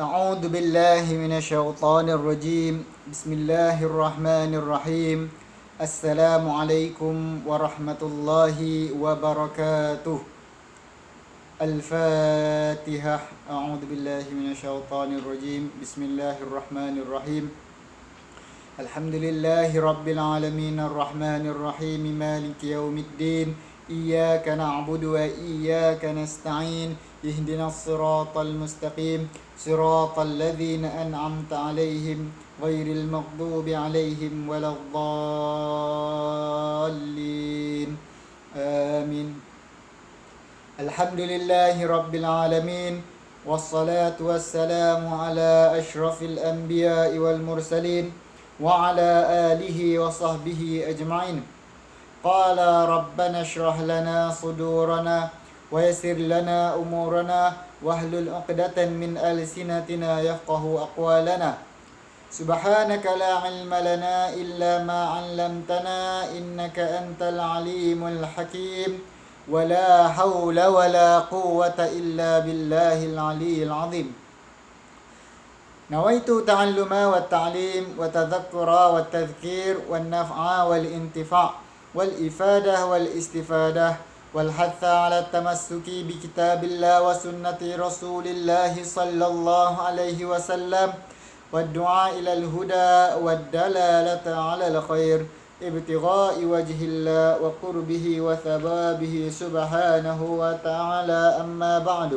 أعوذ بالله من الشيطان الرجيم بسم الله الرحمن الرحيم السلام عليكم ورحمة الله وبركاته الفاتحة أعوذ بالله من الشيطان الرجيم بسم الله الرحمن الرحيم الحمد لله رب العالمين الرحمن الرحيم مالك يوم الدين إياك نعبد وإياك نستعين اهدنا الصراط المستقيم صراط الذين أنعمت عليهم غير المغضوب عليهم ولا الضالين آمين الحمد لله رب العالمين والصلاة والسلام على أشرف الأنبياء والمرسلين وعلى آله وصحبه أجمعين قال ربنا اشرح لنا صدورنا ويسر لنا أمورنا واحلل عقدة من ألسنتنا يفقه أقوالنا سبحانك لا علم لنا إلا ما علمتنا إنك أنت العليم الحكيم ولا حول ولا قوة إلا بالله العلي العظيم نويت تعلم والتعليم وتذكر والتذكير والنفع والانتفاع والإفادة والاستفادة والحث على التمسك بكتاب الله وسنة رسول الله صلى الله عليه وسلم والدعاء إلى الهدى والدلالة على الخير ابتغاء وجه الله وقربه وثوابه سبحانه وتعالى أما بعد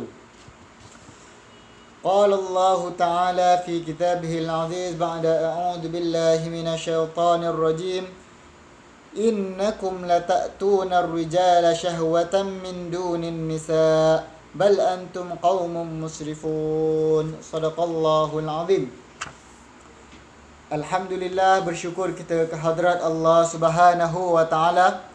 قال الله تعالى في كتابه العزيز بعد أعوذ بالله من الشيطان الرجيم إنكم لتأتون الرجال شهوة من دون النساء بل أنتم قوم مسرفون صدق الله العظيم. Alhamdulillah, bersyukur kita kehadrat Allah Subhanahu wa taala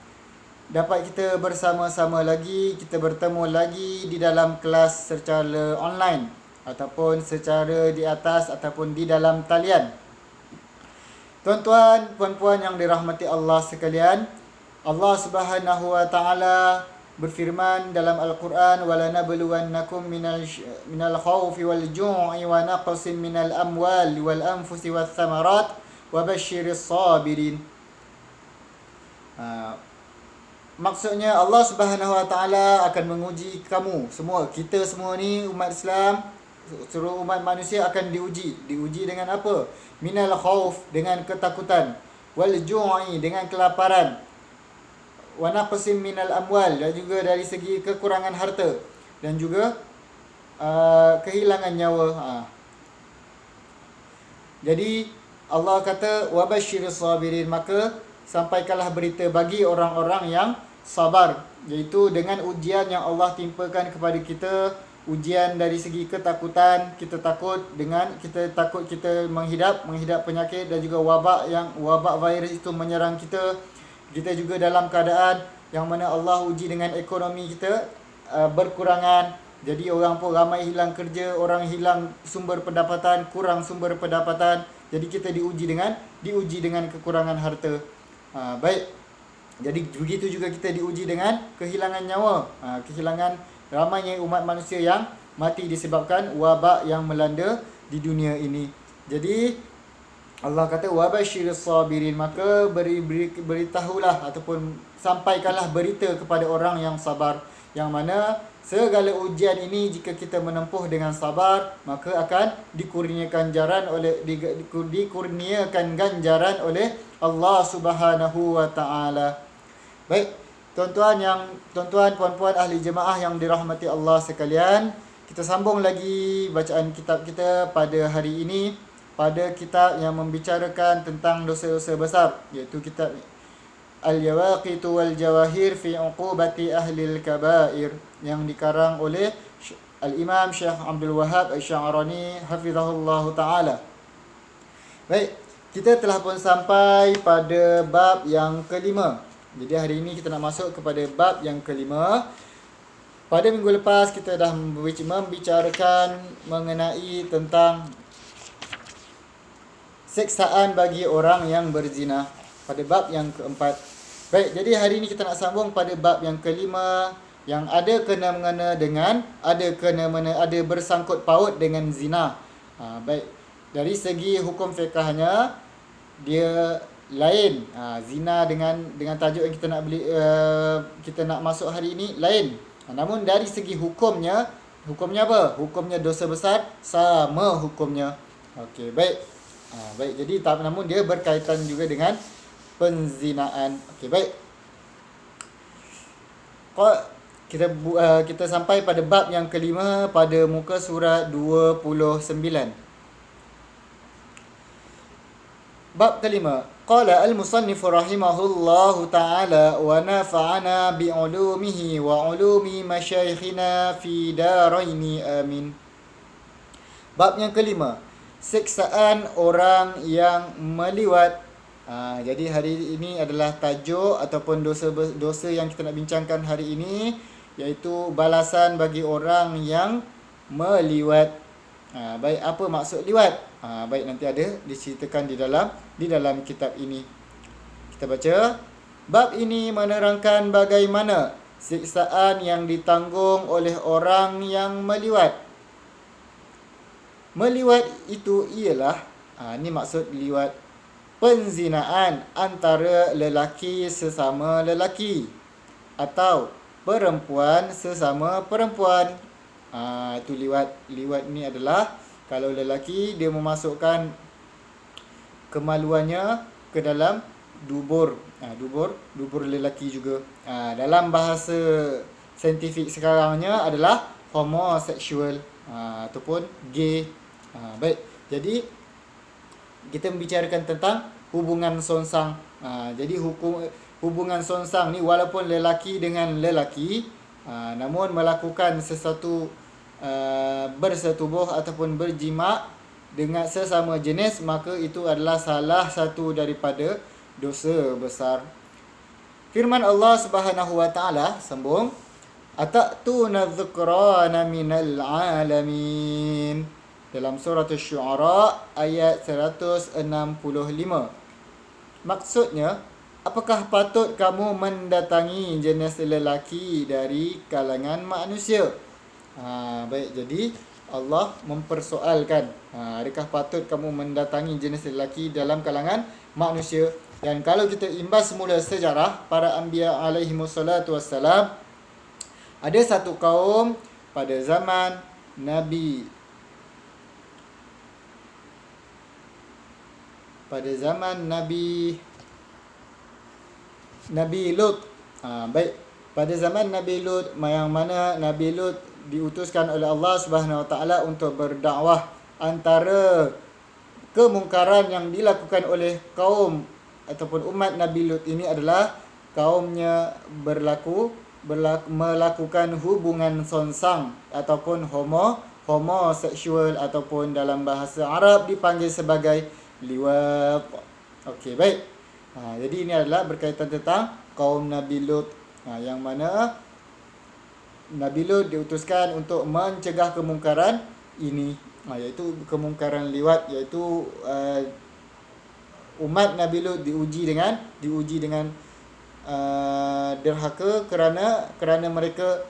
dapat kita bersama-sama lagi, kita bertemu lagi di dalam kelas secara online ataupun secara di atas ataupun di dalam talian. Tuan-tuan, puan-puan yang dirahmati Allah sekalian, Allah Subhanahu wa taala berfirman dalam Al-Quran, walanabluwannakum minal khawfi wal ju'i wa naqsin minal amwali wal anfusi wath thamarat wa basyiris sabirin. Maksudnya Allah Subhanahu wa taala akan menguji kamu semua, kita semua ni umat Islam, seluruh umat manusia akan diuji. Diuji dengan apa? Minal khauf, dengan ketakutan, wal ju'i, dengan kelaparan, wa naqsim minal amwal, dan juga dari segi kekurangan harta, dan juga kehilangan nyawa. Jadi Allah kata wa basyiris sabirin, maka sampaikanlah berita bagi orang-orang yang sabar, iaitu dengan ujian yang Allah timpakan kepada kita, ujian dari segi ketakutan, kita takut kita menghidap penyakit dan juga wabak virus itu menyerang kita. Kita juga dalam keadaan yang mana Allah uji dengan ekonomi kita berkurangan. Jadi orang pun ramai hilang kerja, orang hilang sumber pendapatan, kurang sumber pendapatan. Jadi kita diuji dengan kekurangan harta. Baik. Jadi begitu juga kita diuji dengan kehilangan nyawa. Kehilangan ramainya umat manusia yang mati disebabkan wabak yang melanda di dunia ini. Jadi Allah kata wa basyiris sabirin, maka beritahulah ataupun sampaikanlah berita kepada orang yang sabar, yang mana segala ujian ini jika kita menempuh dengan sabar, maka akan dikurniakan ganjaran oleh Allah Subhanahu wa taala. Baik, tuan-tuan, puan-puan ahli jemaah yang dirahmati Allah sekalian, kita sambung lagi bacaan kitab kita pada hari ini, pada kitab yang membicarakan tentang dosa-dosa besar, iaitu kitab Al-Yawaqitu wal Jawahir fi Uqubati Ahlil Kabair, yang dikarang oleh Al-Imam Syekh Abdul Wahab Asy-Sya'rani hafizahullah ta'ala. Baik, kita telah pun sampai pada bab yang kelima. Jadi hari ini kita nak masuk kepada bab yang kelima. Pada minggu lepas kita dah membicarakan mengenai tentang seksaan bagi orang yang berzina pada bab yang keempat. Baik, jadi hari ini kita nak sambung pada bab yang kelima, yang ada kena-mengena dengan, ada bersangkut paut dengan zina. Baik, dari segi hukum fiqahnya dia lain. Zina dengan tajuk yang kita nak kita nak masuk hari ini lain. Namun dari segi hukumnya apa? Hukumnya dosa besar sama hukumnya. Okey, baik. Baik, jadi namun dia berkaitan juga dengan penzinaan. Okey, baik. Kita sampai pada bab yang kelima pada muka surat 29. Bab kelima. Qala al-musannif rahimahullahu ta'ala wa nafa'ana bi'ulumihi wa ulumi masyayikhina fi daraini amin. Bab yang kelima. Siksaan orang yang meliwat. Jadi hari ini adalah tajuk ataupun dosa yang kita nak bincangkan hari ini, iaitu balasan bagi orang yang meliwat. Baik, apa maksud liwat? Baik, nanti ada diceritakan di dalam kitab ini. Kita baca. Bab ini menerangkan bagaimana siksaan yang ditanggung oleh orang yang meliwat. Meliwat itu ialah, ini maksud liwat, penzinaan antara lelaki sesama lelaki atau perempuan sesama perempuan. Itu liwat. Liwat ni adalah kalau lelaki dia memasukkan kemaluannya ke dalam dubur. Dubur lelaki juga. Dalam bahasa saintifik sekarangnya adalah homoseksual ataupun gay. Baik, jadi kita membicarakan tentang hubungan sonsang. Jadi hubungan sonsang ni walaupun lelaki dengan lelaki, namun melakukan sesuatu bersetubuh ataupun berjima dengan sesama jenis, maka itu adalah salah satu daripada dosa besar. Firman Allah Subhanahu wa taala sambung, atatuna dzukrana minal alamin, dalam surah Asy-Syu'ara ayat 165. Maksudnya, apakah patut kamu mendatangi jenis lelaki dari kalangan manusia? Baik, jadi Allah mempersoalkan, adakah patut kamu mendatangi jenis lelaki dalam kalangan manusia? Dan kalau kita imbas semula sejarah para anbiya alaihimussalatu wassalam, ada satu kaum pada zaman Nabi Lut. Baik, pada zaman Nabi Lut, yang mana Nabi Lut diutuskan oleh Allah Subhanahu Wa Taala untuk berdakwah, antara kemungkaran yang dilakukan oleh kaum ataupun umat Nabi Lut ini adalah kaumnya melakukan hubungan sonsang ataupun homoseksual, ataupun dalam bahasa Arab dipanggil sebagai liwat. Okey, baik. Jadi ini adalah berkaitan tentang kaum Nabi Lut, yang mana Nabi Lut diutuskan untuk mencegah kemungkaran ini, iaitu kemungkaran liwat, iaitu umat Nabi Lut diuji dengan derhaka kerana mereka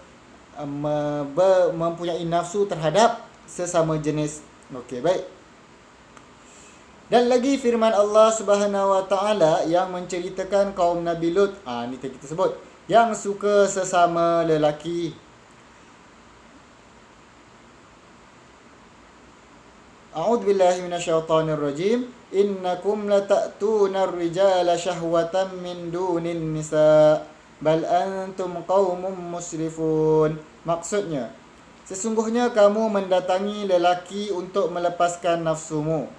mempunyai nafsu terhadap sesama jenis. Okey, baik. Dan lagi firman Allah Subhanahu Wa Taala yang menceritakan kaum Nabi Lut, ni kita sebut, yang suka sesama lelaki. A'udzu billahi minasyaitonir rajim. Innakum lata'tunar rijala syahwatan min dunin nisa bal antum qaumun musrifun. Maksudnya, sesungguhnya kamu mendatangi lelaki untuk melepaskan nafsumu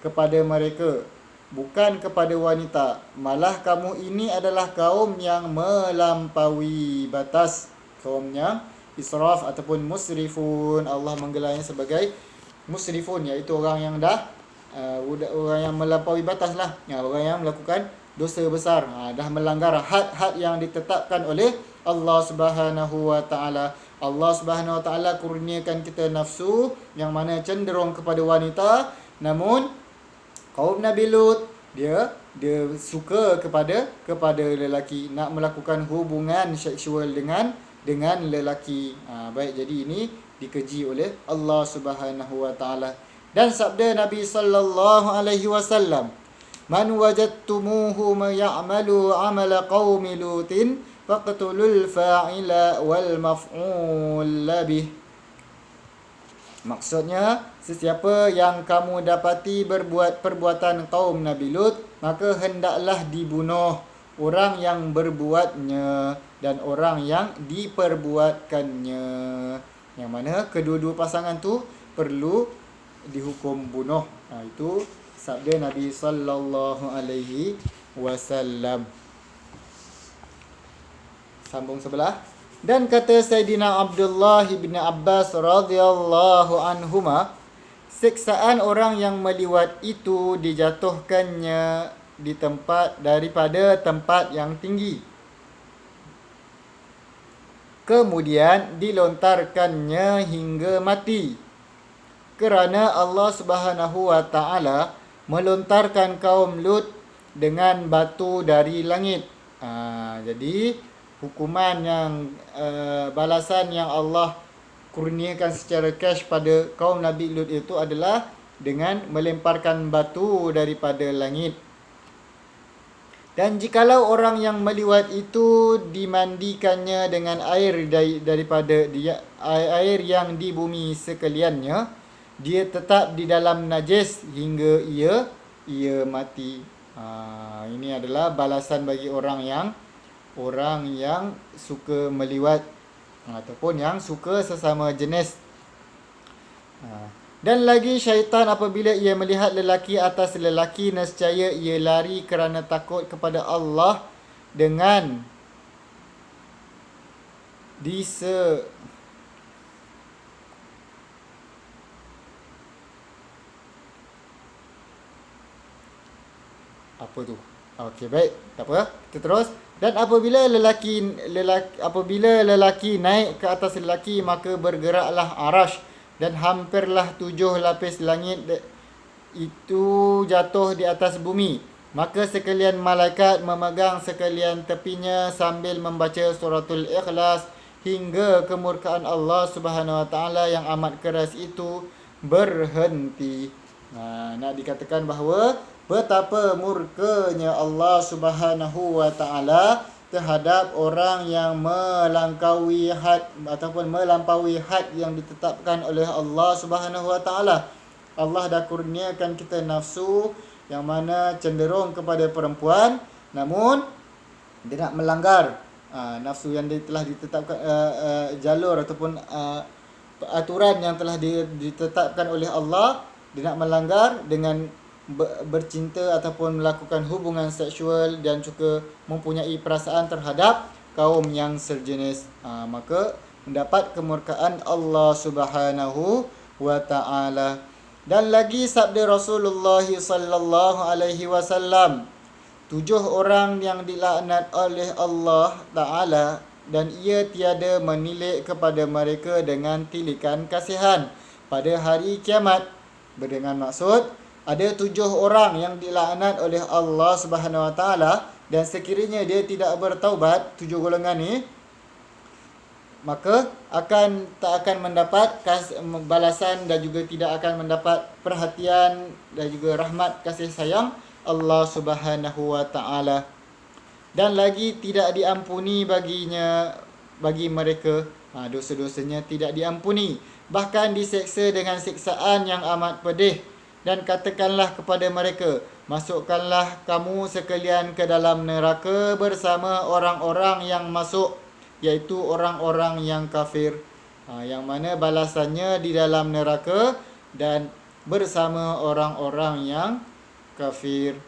kepada mereka, bukan kepada wanita. Malah kamu ini adalah kaum yang melampaui batas, kaum yang israf ataupun musrifun. Allah menggelarnya sebagai musrifun, iaitu orang yang orang yang melampaui batas lah, orang yang melakukan dosa besar, dah melanggar had-had yang ditetapkan oleh Allah Subhanahu Wa Taala. Allah Subhanahu Wa Taala kurniakan kita nafsu yang mana cenderung kepada wanita, namun kaum Nabi Lut dia suka kepada lelaki, nak melakukan hubungan seksual dengan lelaki. Baik, jadi ini dikeji oleh Allah Subhanahu Wa Taala. Dan sabda Nabi sallallahu alaihi wasallam, "Man wajadtumuhu ya'malu 'amala qaumi Lutin faqtulul fa'ila wal maf'ul bih." Maksudnya, sesiapa yang kamu dapati berbuat perbuatan kaum Nabi Lut, maka hendaklah dibunuh orang yang berbuatnya dan orang yang diperbuatkannya. Yang mana kedua-dua pasangan tu perlu dihukum bunuh. Itu sabda Nabi sallallahu alaihi wasallam. Sambung sebelah. Dan kata Sayyidina Abdullah bin Abbas radhiyallahu anhuma, siksaan orang yang meliwat itu dijatuhkannya di tempat daripada tempat yang tinggi, kemudian dilontarkannya hingga mati, kerana Allah Subhanahu wa taala melontarkan kaum Lut dengan batu dari langit. Jadi hukuman yang balasan yang Allah kurniakan secara cash pada kaum Nabi Lut itu adalah dengan melemparkan batu daripada langit. Dan jikalau orang yang meliwat itu dimandikannya dengan air daripada air yang di bumi sekaliannya, dia tetap di dalam najis hingga ia mati. Ini adalah balasan bagi orang yang suka meliwat ataupun yang suka sesama jenis. Dan lagi syaitan apabila ia melihat lelaki atas lelaki, nescaya ia lari kerana takut kepada Allah dengan apa tu? Okey, baik. Tak apa. Kita terus. Dan apabila lelaki naik ke atas lelaki, maka bergeraklah arash dan hampirlah 7 lapis langit itu jatuh di atas bumi. Maka sekalian malaikat memegang sekalian tepinya sambil membaca suratul Ikhlas hingga kemurkaan Allah Subhanahu wa taala yang amat keras itu berhenti. Nak dikatakan bahawa betapa murkanya Allah Subhanahu wa taala terhadap orang yang melampaui had yang ditetapkan oleh Allah Subhanahu wa taala. Allah dah kurniakan kita nafsu yang mana cenderung kepada perempuan, namun dia nak melanggar nafsu yang telah ditetapkan, jalur ataupun aturan yang telah ditetapkan oleh Allah. Dia nak melanggar dengan bercinta ataupun melakukan hubungan seksual dan juga mempunyai perasaan terhadap kaum yang sejenis, maka mendapat kemurkaan Allah Subhanahu wa taala. Dan lagi sabda Rasulullah sallallahu alaihi wasallam, 7 orang yang dilaknat oleh Allah taala dan ia tiada menilik kepada mereka dengan tilikan kasihan pada hari kiamat. Dengan maksud, ada 7 orang yang dilaknat oleh Allah Subhanahu wa taala, dan sekiranya dia tidak bertaubat, 7 golongan ni, maka tak akan mendapat balasan dan juga tidak akan mendapat perhatian dan juga rahmat kasih sayang Allah Subhanahu wa taala. Dan lagi tidak diampuni bagi mereka, dosa-dosanya tidak diampuni, bahkan diseksa dengan siksaan yang amat pedih. Dan katakanlah kepada mereka, masukkanlah kamu sekalian ke dalam neraka bersama orang-orang yang masuk, iaitu orang-orang yang kafir. Yang mana balasannya di dalam neraka dan bersama orang-orang yang kafir.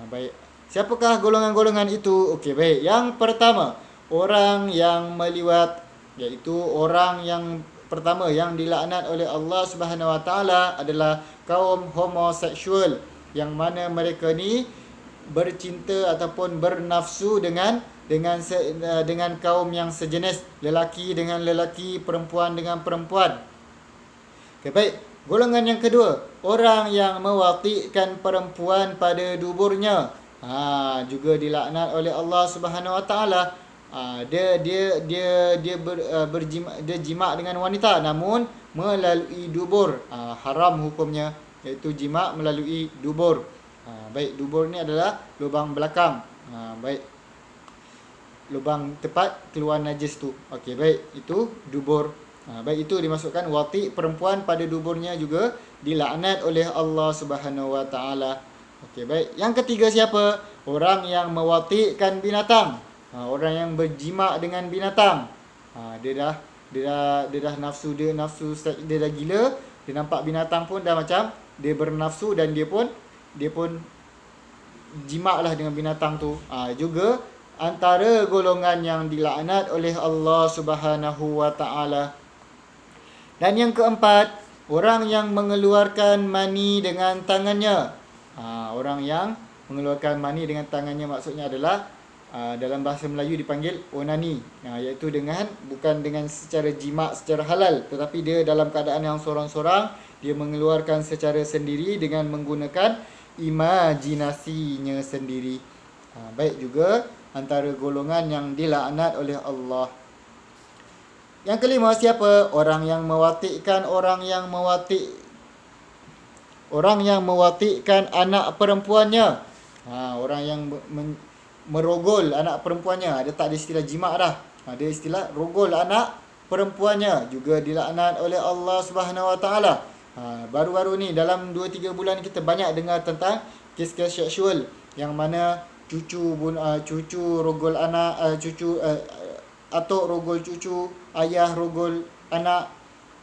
Baik. Siapakah golongan-golongan itu? Okey, baik. Yang pertama, orang yang meliwat, iaitu orang yang pertama yang dilaknat oleh Allah Subhanahu wa taala adalah kaum homoseksual, yang mana mereka ni bercinta ataupun bernafsu dengan kaum yang sejenis, lelaki dengan lelaki, perempuan dengan perempuan. Okay, baik. Golongan yang kedua, orang yang mewatikan perempuan pada duburnya, juga dilaknat oleh Allah Subhanahu wa taala. Dia jima dengan wanita namun melalui dubur, haram hukumnya. iaitu jima' melalui dubur. Baik, dubur ni adalah lubang belakang. Baik, lubang tempat keluar najis tu. Okey, baik, itu dubur. Baik, itu dimasukkan wati' perempuan pada duburnya juga dilaknat oleh Allah Subhanahu Wa Taala. Okey, baik. Yang ketiga siapa? Orang yang mewati'kan binatang. Orang yang berjima' dengan binatang. Dia dah nafsu, dia dah gila, dia nampak binatang pun dah macam dia bernafsu dan dia pun jima' lah dengan binatang tu. Juga antara golongan yang dilaknat oleh Allah Subhanahu Wa Taala. Dan yang keempat, orang yang mengeluarkan mani dengan tangannya. Orang yang mengeluarkan mani dengan tangannya maksudnya adalah dalam bahasa Melayu dipanggil onani, iaitu bukan dengan secara jima' secara halal, tetapi dia dalam keadaan yang sorang-sorang, dia mengeluarkan secara sendiri dengan menggunakan imajinasinya sendiri. Baik, juga antara golongan yang dilaknat oleh Allah. Yang kelima siapa? Orang yang mewati'kan anak perempuannya. Orang yang merogol anak perempuannya. Tak ada istilah jima' dah. Ada istilah rogol anak perempuannya, juga dilaknat oleh Allah Subhanahu Wa Taala. Baru-baru ni dalam 2-3 bulan kita banyak dengar tentang kes-kes seksual yang mana cucu rogol anak, atuk rogol cucu, ayah rogol anak,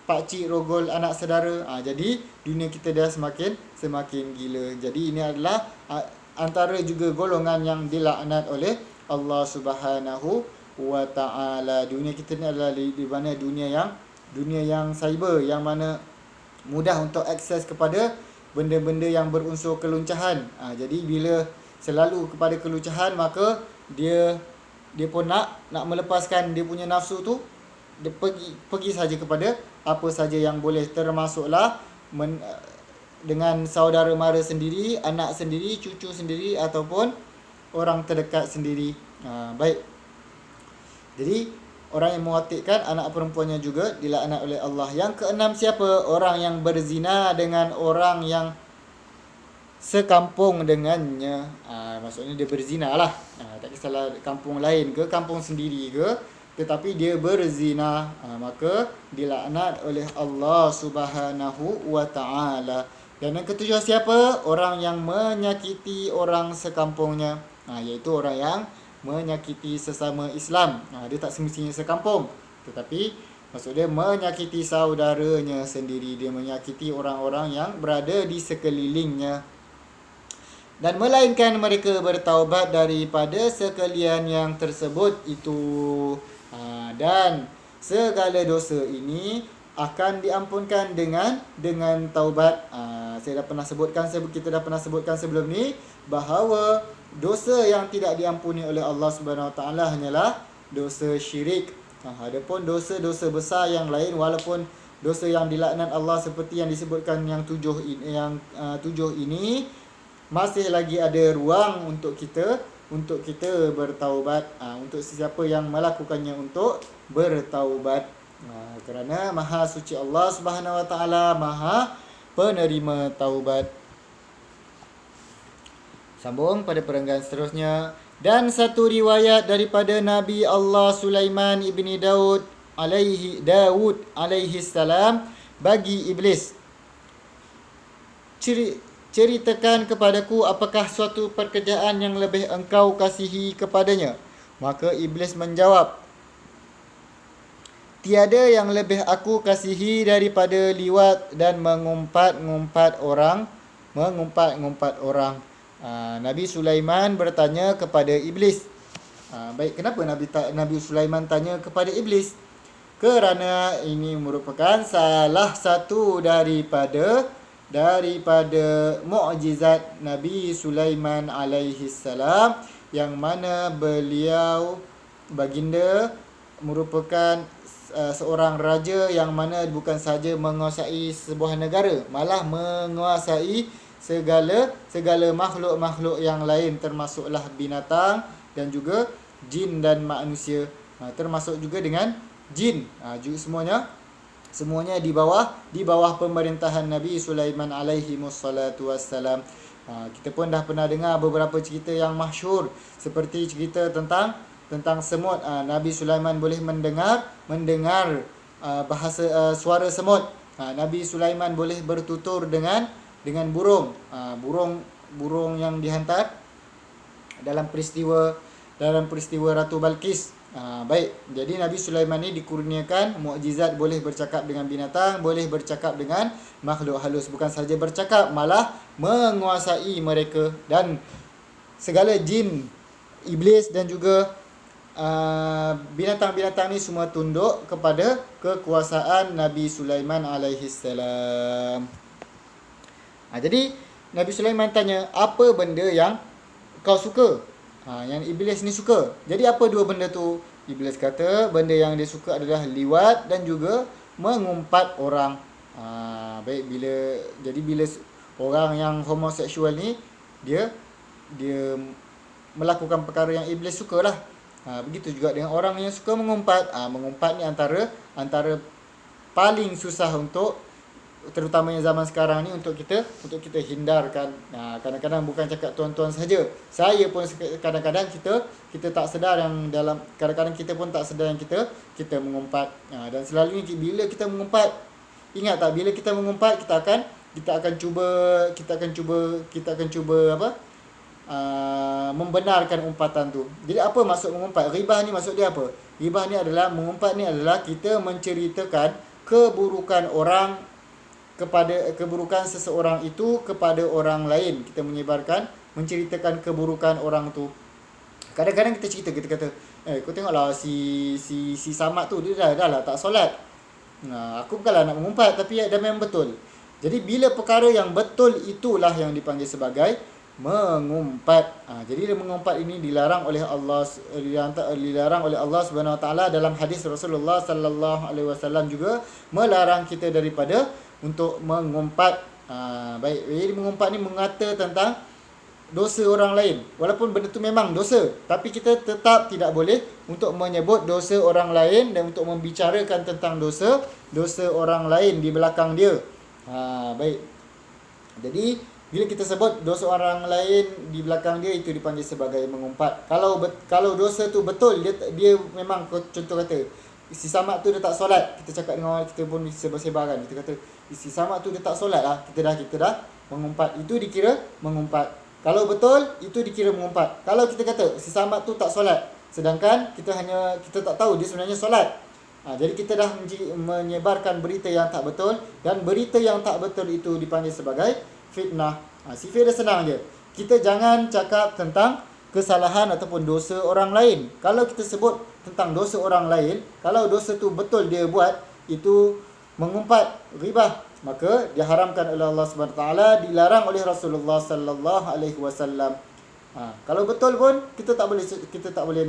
pakcik rogol anak saudara. Jadi dunia kita dah semakin gila. Jadi ini adalah antara juga golongan yang dilaknat oleh Allah Subhanahu Wa Taala. Dunia kita ni adalah di mana dunia yang cyber, yang mana mudah untuk akses kepada benda-benda yang berunsur keluncahan. Jadi bila selalu kepada keluncahan, maka dia pun nak melepaskan dia punya nafsu tu, dia pergi saja kepada apa saja yang boleh, termasuklah dengan saudara mara sendiri, anak sendiri, cucu sendiri ataupun orang terdekat sendiri. Baik. Jadi orang yang mewati'kan anak perempuannya juga dilaknat oleh Allah. Yang keenam siapa? Orang yang berzina dengan orang yang sekampung dengannya. Maksudnya dia berzina lah. Tak kisahlah kampung lain ke, kampung sendiri ke, tetapi dia berzina, maka dilaknat oleh Allah Subhanahu Wa Taala. Dan yang ketujuh siapa? Orang yang menyakiti orang sekampungnya. Iaitu orang yang menyakiti sesama Islam. Dia tak semestinya sekampung, tetapi maksud dia menyakiti saudaranya sendiri. Dia menyakiti orang-orang yang berada di sekelilingnya. Dan melainkan mereka bertaubat daripada sekalian yang tersebut itu. Dan segala dosa ini akan diampunkan dengan taubat. Kita dah pernah sebutkan sebelum ni bahawa dosa yang tidak diampuni oleh Allah Subhanahu Wa Taala hanyalah dosa syirik. Adapun dosa-dosa besar yang lain, walaupun dosa yang dilaknat Allah seperti yang disebutkan yang tujuh ini, masih lagi ada ruang untuk kita bertaubat. Untuk sesiapa yang melakukannya untuk bertaubat. Kerana Maha Suci Allah Subhanahu Wa Taala, Maha penerima taubat. Sambung pada perenggan seterusnya. Dan satu riwayat daripada Nabi Allah Sulaiman ibni Daud alaihi salam bagi iblis, ceritakan kepadaku apakah suatu pekerjaan yang lebih engkau kasihi kepadanya. Maka iblis menjawab, tiada yang lebih aku kasihi daripada liwat dan mengumpat-ngumpat orang. Nabi Sulaiman bertanya kepada iblis. Baik, kenapa Nabi Sulaiman tanya kepada iblis? Kerana ini merupakan salah satu daripada mukjizat Nabi Sulaiman alaihi salam, yang mana beliau baginda merupakan seorang raja yang mana bukan sahaja menguasai sebuah negara, malah menguasai segala makhluk-makhluk yang lain, termasuklah binatang dan juga jin dan manusia. Termasuk juga dengan jin. Juga Semuanya di bawah pemerintahan Nabi Sulaiman alaihi wassalatu wassalam. Kita pun dah pernah dengar beberapa cerita yang masyhur, seperti cerita tentang semut. Nabi Sulaiman boleh mendengar bahasa suara semut. Nabi Sulaiman boleh bertutur dengan burung. Burung yang dihantar dalam peristiwa Ratu Balqis. Baik, jadi Nabi Sulaiman ni dikurniakan mukjizat, boleh bercakap dengan binatang, boleh bercakap dengan makhluk halus. Bukan saja bercakap, malah menguasai mereka, dan segala jin, iblis dan juga binatang-binatang ni semua tunduk kepada kekuasaan Nabi Sulaiman alaihi salam. Jadi Nabi Sulaiman tanya, apa benda yang kau suka? Yang iblis ni suka. Jadi apa dua benda tu? Iblis kata benda yang dia suka adalah liwat dan juga mengumpat orang. Baik, bila orang yang homoseksual ni dia melakukan perkara yang iblis sukalah. Begitu juga dengan orang yang suka mengumpat. Mengumpat ni antara paling susah untuk, terutamanya zaman sekarang ni, untuk kita hindarkan. Kadang-kadang bukan cakap tuan-tuan saja, saya pun kadang-kadang kita tak sedar yang dalam, kadang-kadang kita pun tak sedar yang kita mengumpat. Dan selalunya bila kita mengumpat, ingat tak, bila kita mengumpat kita akan cuba membenarkan umpatan tu. Jadi apa maksud mengumpat? Ghibah ni maksud dia apa? Ghibah ni adalah, mengumpat ni adalah kita menceritakan keburukan seseorang itu kepada orang lain. Kita menceritakan keburukan orang tu. Kadang-kadang kita kata, kau tengoklah si Samad tu, dia dah lah tak solat. Aku bukanlah nak mengumpat, tapi dah memang betul. Jadi bila perkara yang betul itulah yang dipanggil sebagai mengumpat. Jadi mengumpat ini dilarang oleh Allah Subhanahu Wa Taala. Dalam hadis Rasulullah sallallahu alaihi wasallam juga melarang kita daripada untuk mengumpat. Baik, jadi mengumpat ni mengata tentang dosa orang lain. Walaupun benda tu memang dosa, tapi kita tetap tidak boleh untuk menyebut dosa orang lain dan untuk membicarakan tentang dosa orang lain di belakang dia. Baik. Jadi bila kita sebut dosa orang lain di belakang dia, itu dipanggil sebagai mengumpat. Kalau dosa tu betul, dia memang, contoh kata si Samad tu dia tak solat, kita cakap dengan orang, kita pun sebar-sebarkan, kita kata si Samad tu dia tak solat lah, kita dah mengumpat. Itu dikira mengumpat. Kalau betul, itu dikira mengumpat. Kalau kita kata si Samad tu tak solat, sedangkan kita tak tahu dia sebenarnya solat, jadi kita dah menyebarkan berita yang tak betul, dan berita yang tak betul itu dipanggil sebagai fitnah. Sifir dia senang je. Kita jangan cakap tentang kesalahan ataupun dosa orang lain. Kalau kita sebut tentang dosa orang lain, kalau dosa tu betul dia buat, itu mengumpat, ghibah, maka diharamkan oleh Allah Subhanahu Taala, dilarang oleh Rasulullah sallallahu alaihi wasallam. Kalau betul pun kita tak boleh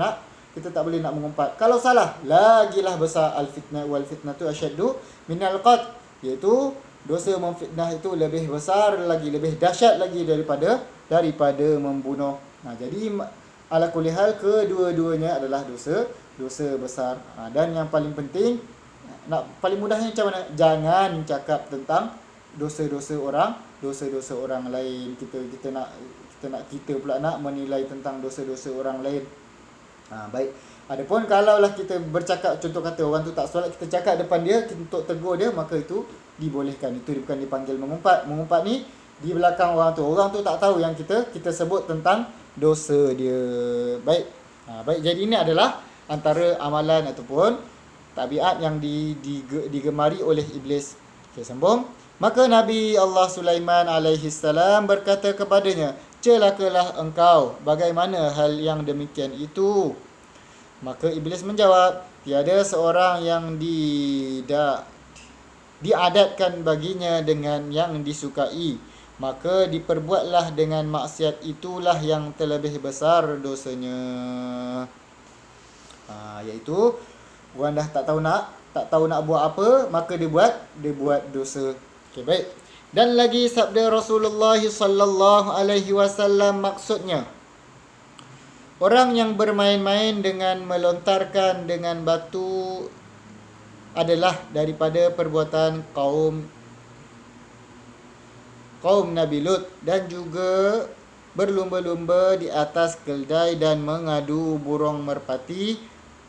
nak mengumpat. Kalau salah, lagilah besar al-fitnah wal fitnatu asyaddu minal qatl, iaitu dosa memfitnah itu lebih besar lagi, lebih dahsyat lagi daripada membunuh. Jadi ala kulli hal, kedua-duanya adalah dosa besar. Dan yang paling penting, paling mudahnya macam mana? Jangan cakap tentang dosa-dosa orang lain. Kita pula nak menilai tentang dosa-dosa orang lain. Baik. Adapun kalaulah kita bercakap, contoh kata orang tu tak solat, kita cakap depan dia untuk tegur dia, maka itu dibolehkan. Itu bukan dipanggil mengumpat. Mengumpat ni di belakang orang tu. Orang tu tak tahu yang kita sebut tentang dosa dia. Baik. Baik, jadi ini adalah antara amalan ataupun tabiat yang digemari oleh iblis. Okey, sambung. Maka Nabi Allah Sulaiman alaihi salam berkata kepadanya, celakalah engkau, bagaimana hal yang demikian itu? Maka iblis menjawab, tiada seorang yang diadatkan baginya dengan yang disukai, maka diperbuatlah dengan maksiat, itulah yang terlebih besar dosanya. Iaitu orang dah tak tahu nak buat apa, maka dia buat dosa. Okey, baik. Dan lagi sabda Rasulullah sallallahu alaihi wasallam, maksudnya orang yang bermain-main dengan melontarkan dengan batu adalah daripada perbuatan kaum Nabi Lut, dan juga berlumba-lumba di atas keldai dan mengadu burung merpati,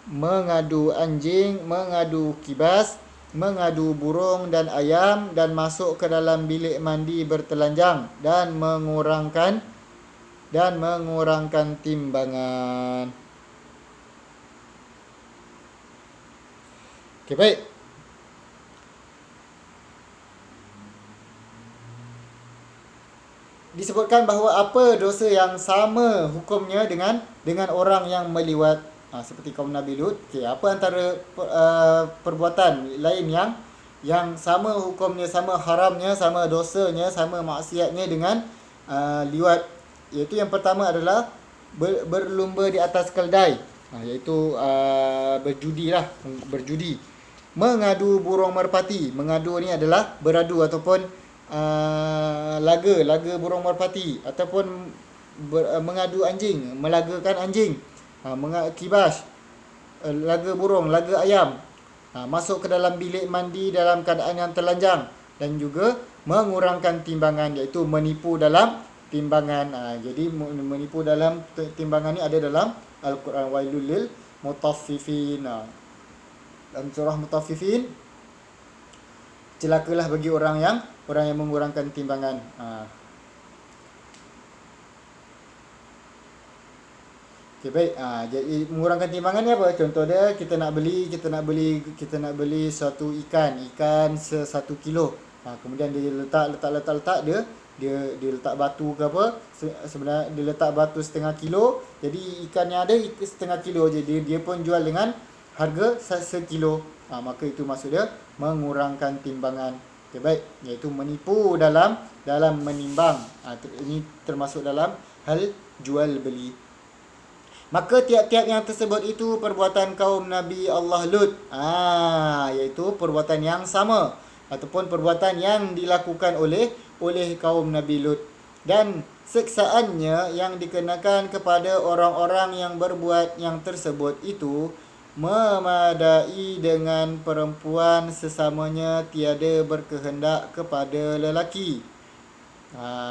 mengadu anjing, mengadu kibas, mengadu burung dan ayam, dan masuk ke dalam bilik mandi bertelanjang dan mengurangkan timbangan. Okey, baik. Disebutkan bahawa apa dosa yang sama hukumnya dengan orang yang meliwat, seperti kaum Nabi Lut. Okey, apa antara perbuatan lain yang sama hukumnya, sama haramnya, sama dosanya, sama maksiatnya dengan liwat, iaitu yang pertama adalah berlumba di atas keldai, iaitu berjudi. Mengadu burung merpati. Mengadu ni adalah beradu ataupun laga burung merpati, ataupun mengadu anjing, melagakan anjing, kibas, laga burung, laga ayam, masuk ke dalam bilik mandi dalam keadaan yang telanjang, dan juga mengurangkan timbangan, iaitu menipu dalam timbangan. Jadi menipu dalam timbangan ni ada dalam Al-Quran. Wailul lil mutaffifin. Dalam surah Mutaffifin, celakalah bagi orang yang mengurangkan timbangan. Okey, baik. Jadi mengurangkan timbangan ni apa? Contoh dia, kita nak beli satu ikan 1 kilo. Kemudian dia letak dia letak batu ke apa? Sebenarnya dia letak batu 0,5 kilo. Jadi ikan yang ada 0,5 kilo je. Dia pun jual dengan harga 1 kilo. Maka itu maksud dia mengurangkan timbangan. Okay, baik, iaitu menipu dalam menimbang. Ini termasuk dalam hal jual beli. Maka tiap-tiap yang tersebut itu perbuatan kaum Nabi Allah Lut, iaitu perbuatan yang sama ataupun perbuatan yang dilakukan oleh kaum Nabi Lut, dan siksaannya yang dikenakan kepada orang-orang yang berbuat yang tersebut itu memadai dengan perempuan sesamanya tiada berkehendak kepada lelaki.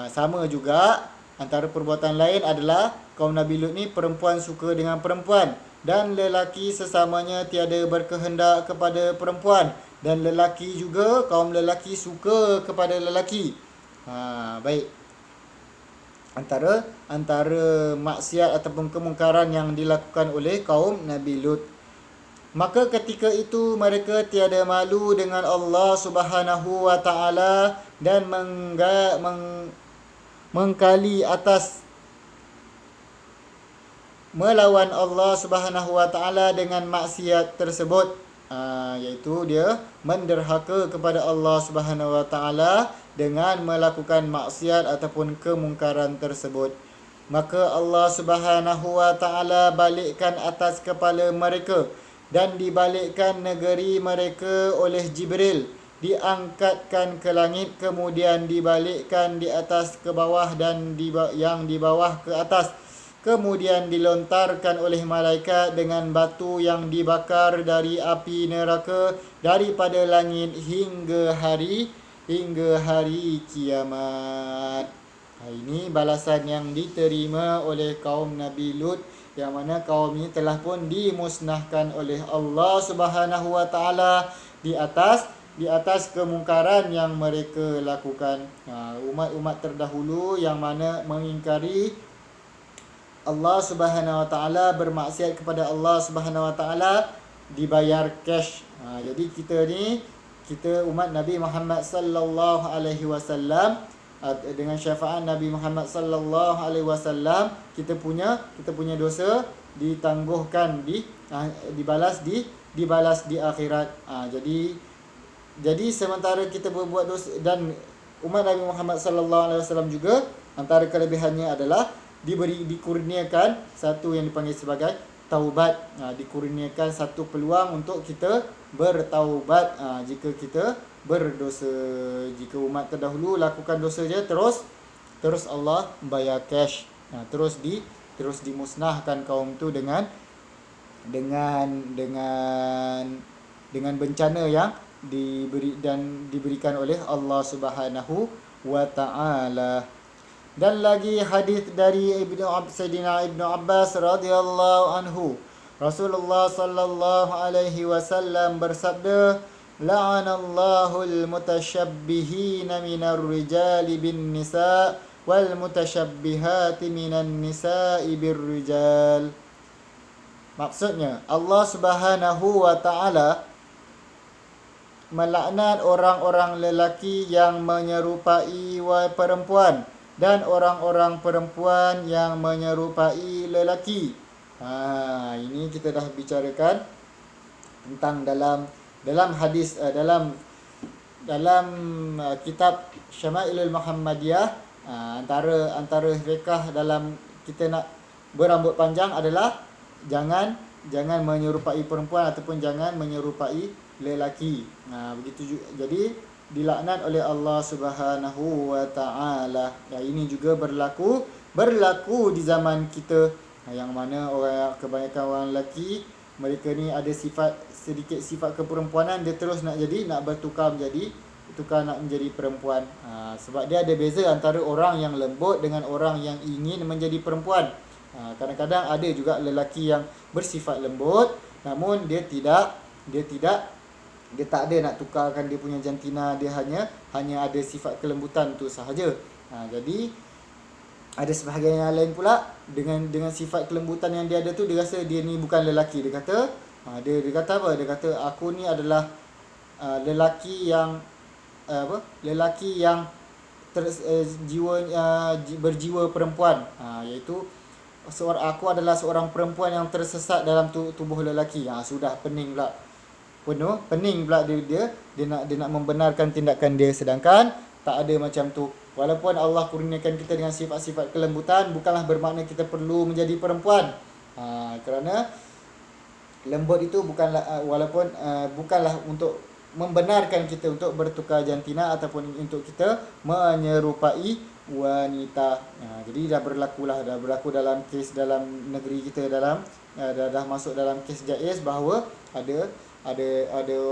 Sama juga antara perbuatan lain adalah kaum Nabi Lut ni perempuan suka dengan perempuan, dan lelaki sesamanya tiada berkehendak kepada perempuan, dan lelaki juga, kaum lelaki suka kepada lelaki. Baik. Antara maksiat ataupun kemungkaran yang dilakukan oleh kaum Nabi Lut. Maka ketika itu mereka tiada malu dengan Allah Subhanahu wa taala dan mengkali atas melawan Allah Subhanahu wa taala dengan maksiat tersebut, iaitu dia menderhaka kepada Allah Subhanahu wa taala dengan melakukan maksiat ataupun kemungkaran tersebut. Maka Allah Subhanahu wa taala balikkan atas kepala mereka dan dibalikkan negeri mereka oleh Jibril, diangkatkan ke langit, kemudian dibalikkan di atas ke bawah dan yang di bawah ke atas, kemudian dilontarkan oleh malaikat dengan batu yang dibakar dari api neraka daripada langit hingga hari kiamat. Ini balasan yang diterima oleh kaum Nabi Lut, yang mana kaum ini telah pun dimusnahkan oleh Allah Subhanahu wa taala di atas kemungkaran yang mereka lakukan. Umat-umat terdahulu yang mana mengingkari Allah Subhanahu wa taala, bermaksiat kepada Allah Subhanahu wa taala, dibayar cash. Jadi kita umat Nabi Muhammad sallallahu alaihi wasallam, dengan syafaat Nabi Muhammad sallallahu alaihi wasallam, kita punya dosa ditangguhkan, dibalas di akhirat. Jadi sementara kita berbuat dosa, dan umat Nabi Muhammad sallallahu alaihi wasallam juga antara kelebihannya adalah dikurniakan satu yang dipanggil sebagai taubat. Dikurniakan satu peluang untuk kita bertaubat jika kita berdosa. Jika umat terdahulu lakukan dosa je, terus Allah bayar cash. Terus dimusnahkan kaum tu dengan dengan bencana yang diberikan oleh Allah Subhanahu wa taala. Dan lagi hadis dari Sayyidina Ibnu Abbas radhiyallahu anhu, Rasulullah sallallahu alaihi wasallam bersabda, la'anallahu al-mutasyabbihina minar rijali bin nisa wal mutasyabbihati minan nisa'i bir rijal. Maksudnya Allah Subhanahu wa taala melaknat orang-orang lelaki yang menyerupai perempuan dan orang-orang perempuan yang menyerupai lelaki. Ini kita dah bicarakan tentang dalam hadis dalam kitab Syama'ilul Muhammadiyah. Antara fiqh dalam kita nak berambut panjang adalah jangan menyerupai perempuan ataupun jangan menyerupai lelaki. Begitu juga. Jadi dilaknat oleh Allah Subhanahu wa taala. Ini juga berlaku di zaman kita, yang mana kebanyakan orang lelaki mereka ni ada sedikit sifat keperempuanan, dia terus nak bertukar menjadi perempuan. Sebab dia ada beza antara orang yang lembut dengan orang yang ingin menjadi perempuan. Kadang-kadang ada juga lelaki yang bersifat lembut, namun dia tak ada nak tukarkan dia punya jantina, dia hanya ada sifat kelembutan tu sahaja. Jadi ada sebahagian yang lain pula dengan sifat kelembutan yang dia ada tu, dia rasa dia ni bukan lelaki. Dia kata apa? Dia kata aku ni adalah lelaki yang berjiwa perempuan, iaitu aku adalah seorang perempuan yang tersesat dalam tubuh lelaki. Sudah pening pula dia nak membenarkan tindakan dia, sedangkan tak ada macam tu. Walaupun Allah kurniakan kita dengan sifat-sifat kelembutan, bukanlah bermakna kita perlu menjadi perempuan. Kerana lembut itu bukanlah untuk membenarkan kita untuk bertukar jantina ataupun untuk kita menyerupai wanita. Jadi dah berlaku dalam kes dalam negeri kita, dah masuk dalam kes jaiz bahawa ada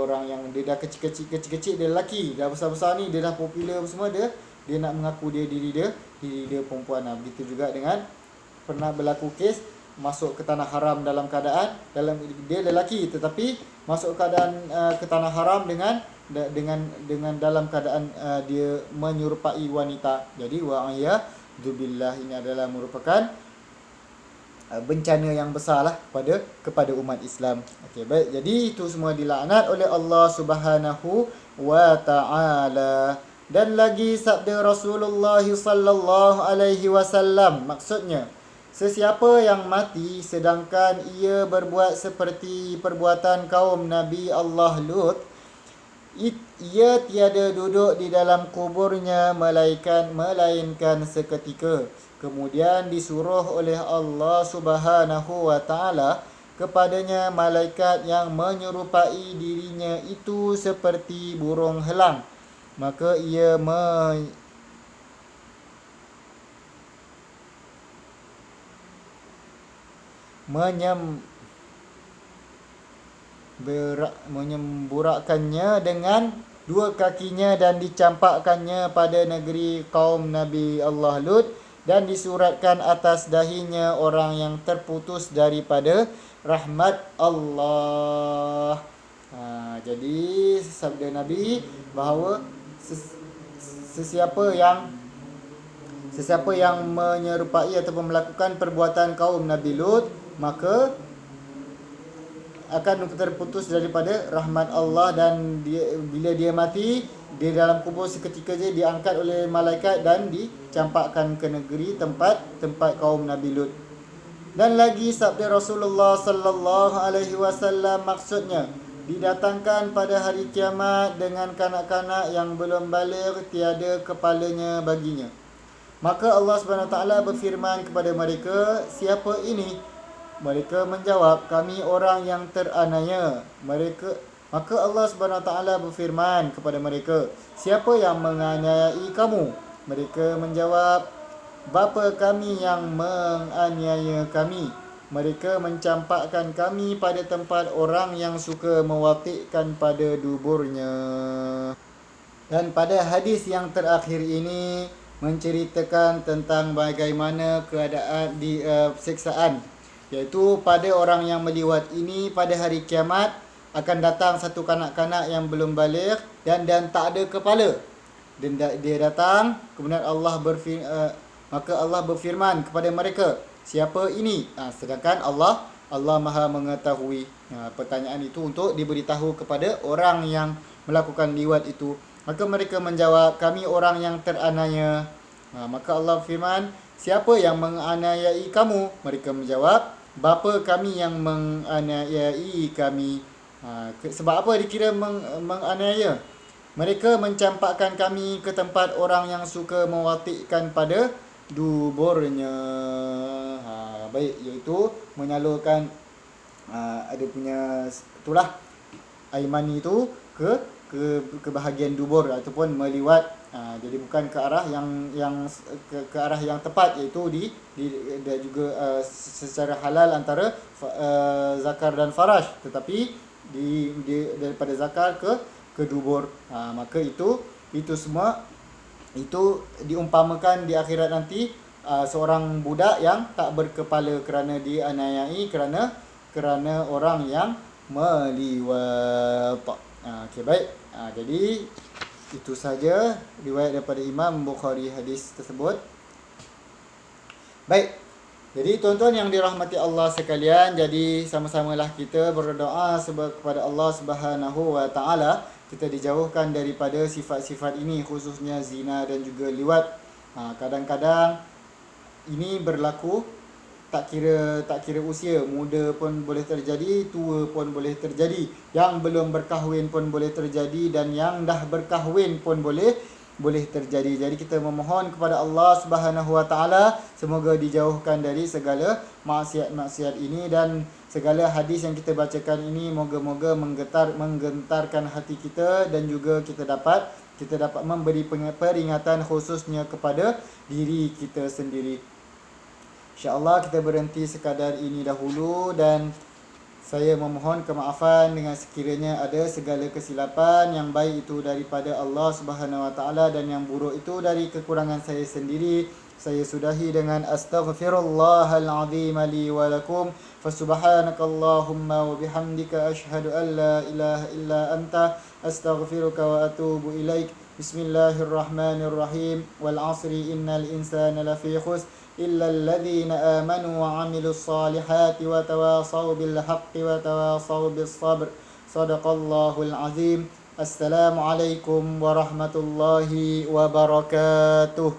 orang yang dia dah kecil-kecil dia lelaki, dah besar-besar ni dia dah popular semua, dia nak mengaku diri dia perempuan. Begitu juga dengan pernah berlaku kes masuk ke tanah haram dalam keadaan dia lelaki, tetapi masuk ke tanah haram dengan dalam keadaan dia menyerupai wanita. Jadi wa'iyadzubillah, ini adalah merupakan bencana yang besarlah kepada umat Islam. Okey, baik. Jadi itu semua dilaknat oleh Allah Subhanahu wa taala. Dan lagi sabda Rasulullah sallallahu alaihi wasallam, maksudnya sesiapa yang mati sedangkan ia berbuat seperti perbuatan kaum Nabi Allah Lut, ia tiada duduk di dalam kuburnya melainkan seketika. Kemudian disuruh oleh Allah Subhanahu wa taala kepadanya malaikat yang menyerupai dirinya itu seperti burung helang. Maka ia menyemburakkannya dengan dua kakinya dan dicampakkannya pada negeri kaum Nabi Allah Lut, dan disuratkan atas dahinya orang yang terputus daripada rahmat Allah. Jadi sabda Nabi bahawa sesiapa yang menyerupai ataupun melakukan perbuatan kaum Nabi Lut, maka akan terputus daripada rahmat Allah, dan bila dia mati, dia dalam kubur seketika je diangkat oleh malaikat dan dicampakkan ke negeri tempat kaum Nabi Lut. Dan lagi sabda Rasulullah sallallahu alaihi wasallam, maksudnya didatangkan pada hari kiamat dengan kanak-kanak yang belum baligh, tiada kepalanya baginya. Maka Allah SWT berfirman kepada mereka, siapa ini? Mereka menjawab, kami orang yang teraniaya. Maka Allah SWT berfirman kepada mereka, siapa yang menganiayai kamu? Mereka menjawab, bapa kami yang menganiaya kami. mereka mencampakkan kami pada tempat orang yang suka mewatikkan pada duburnya. Dan pada hadis yang terakhir ini menceritakan tentang bagaimana keadaan di siksaan, iaitu pada orang yang meliwat ini pada hari kiamat akan datang satu kanak-kanak yang belum baligh dan tak ada kepala. Dan dia datang, kemudian maka Allah berfirman kepada mereka, siapa ini? Sedangkan Allah Maha mengetahui. Pertanyaan itu untuk diberitahu kepada orang yang melakukan liwat itu. Maka mereka menjawab, kami orang yang teranaya. Maka Allah firman, siapa yang menganiayai kamu? Mereka menjawab, bapa kami yang menganiayai kami. Sebab apa dikira menganiaya? Mereka mencampakkan kami ke tempat orang yang suka mewatikkan pada duburnya. Baik, iaitu menyalurkan ada punya itulah air mani itu ke bahagian dubur ataupun meliwat. Jadi bukan ke arah ke arah yang tepat, iaitu dia juga secara halal antara zakar dan farash, tetapi daripada zakar ke dubur. Maka itu semua itu diumpamakan di akhirat nanti seorang budak yang tak berkepala kerana dianiayai kerana orang yang meliwat. Okey, baik. Jadi itu saja riwayat daripada Imam Bukhari hadis tersebut. Baik. Jadi tuan-tuan yang dirahmati Allah sekalian, jadi sama-samalah kita berdoa kepada Allah Subhanahu wa taala kita dijauhkan daripada sifat-sifat ini, khususnya zina dan juga liwat. Kadang-kadang ini berlaku tak kira usia, muda pun boleh terjadi, tua pun boleh terjadi, yang belum berkahwin pun boleh terjadi, dan yang dah berkahwin pun boleh terjadi. Jadi kita memohon kepada Allah Subhanahu wa taala semoga dijauhkan dari segala maksiat-maksiat ini, dan segala hadis yang kita bacakan ini moga-moga menggentarkan hati kita, dan juga kita dapat memberi peringatan khususnya kepada diri kita sendiri. InsyaAllah kita berhenti sekadar ini dahulu, dan saya memohon kemaafan dengan sekiranya ada segala kesilapan. Yang baik itu daripada Allah Subhanahu wa taala, dan yang buruk itu dari kekurangan saya sendiri. Saya sudahi dengan astaghfirullahal azim li wa lakum. Fasubhanakallahumma wa bihamdika asyhadu an la ilaha illa anta astaghfiruka wa atubu ilaik. Bismillahirrahmanirrahim. Wal 'asri innal insana lafi khusr إلا الذين آمنوا وعملوا الصالحات وتواصوا بالحق وتواصوا بالصبر صدق الله العظيم. السلام عليكم ورحمة الله وبركاته.